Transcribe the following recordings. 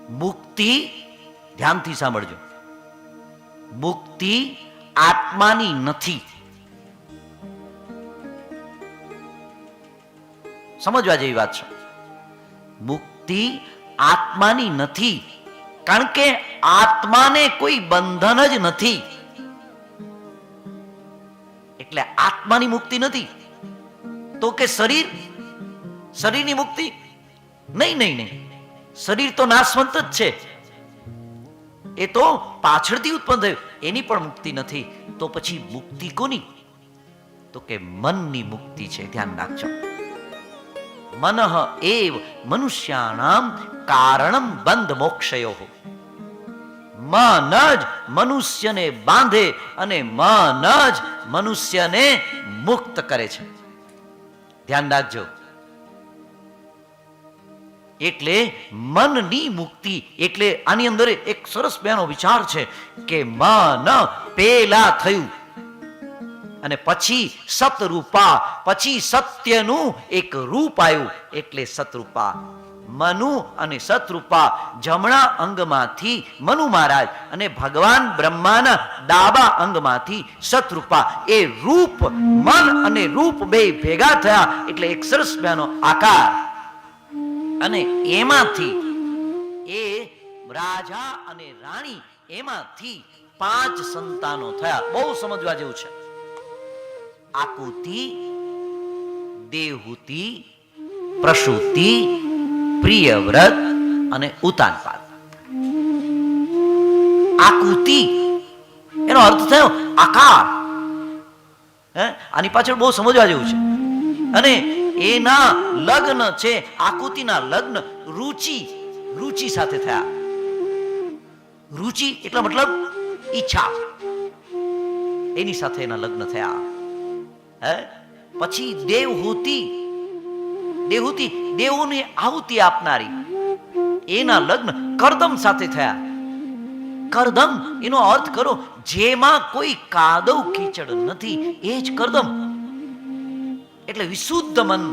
મુક્તિ, ધ્યાનથી સાંભળજો, મુક્તિ આત્માની નથી. સમજવા જેવી વાત છે. મુક્તિ આત્માની નથી, કારણ કે આત્માને કોઈ બંધન જ નથી. એટલે આત્માની મુક્તિ નથી. તો કે શરીરની મુક્તિ? નહીં નહીં નહીં, શરીર તો નાશવંત જ છે, એ તો પાછળથી ઉત્પન્ન થયું, એની પણ મુક્તિ નથી. તો પછી મુક્તિ કોની? તો કે મનની મુક્તિ છે. ધ્યાન રાખજો. મનઃ એવ મનુષ્યાણામ કારણમ બંધ મોક્ષયો. મન જ મનુષ્યને બાંધે અને મન જ મનુષ્યને મુક્ત કરે છે. ધ્યાન રાખજો. એટલે મનની મુક્તિ, એટલે આની અંદર એક સરસ બેનો વિચાર છે કે મન પેલા થયું અને પછી સતરૂપા, પછી સત્યનું એક રૂપ આવ્યું એટલે સતરૂપા. મનુ અને સતરૂપા જમણા અંગમાંથી મનુ મહારાજ અને ભગવાન બ્રહ્માના ડાબા અંગમાંથી સતરૂપા, એ રૂપ, મન અને રૂપ બે ભેગા થયા એટલે એક સરસ બેનો આકાર. અને એમાંથી એ રાજા અને રાણી, એમાંથી 5 સંતાનો થયા. બહુ સમજવા જેવું છે. આકુતિ, દેવહૂતિ, પ્રસૂતિ, પ્રિયવ્રત અને ઉતાનપાદ. આકુતિ એનો અર્થ થયો આકાર. આની પાછળ બહુ સમજવા જેવું છે. અને એના લગ્ન છે, આકુતિના લગ્ન રુચિ સાથે થયા. રુચિ એટલે મતલબ ઈચ્છા, એની સાથે એના લગ્ન થયા. પછી દેવહૂતિ, દેવોને આહુતિ આપનારી, એના લગ્ન કરદમ સાથે થયા. કરદમ એનો અર્થ કરો જેમાં કોઈ કાદવ કીચડ નથી, એ જ કરદમ. એટલે વિશુદ્ધ મન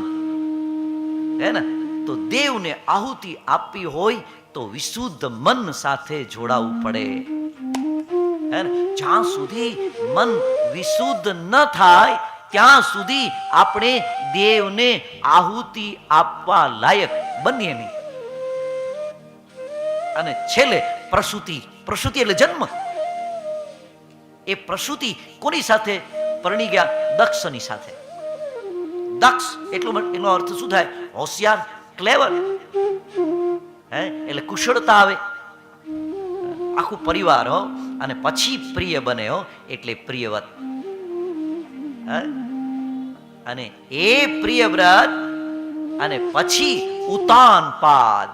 હે ને. તો દેવને આહુતિ આપવી હોય તો વિશુદ્ધ મન સાથે જોડાવું પડે. હે ને. જ્યાં સુધી મન વિશુદ્ધ ન થાય ત્યાં સુધી આપણે દેવને આહુતિ આપવા લાયક બનીએ નહીં. અને છેલ્લે પ્રસૂતિ એટલે જન્મ. એ પ્રસૂતિ કોની સાથે પરણી ગયા? દક્ષની સાથે. દક્ષ એનો અર્થ શું થાય? હોશિયાર, ક્લેવર. એટલે કુશળતા આવે. આખું પરિવાર હો. અને પછી પ્રિય બને હો, એટલે પ્રિયવત. અને એ પ્રિયવ્રત અને પછી ઉતાનપાદ,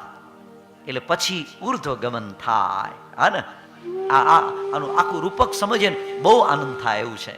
એટલે પછી ઉર્ધ્વગમન થાય. આનું આખું રૂપક સમજીએ બહુ આનંદ થાય એવું છે.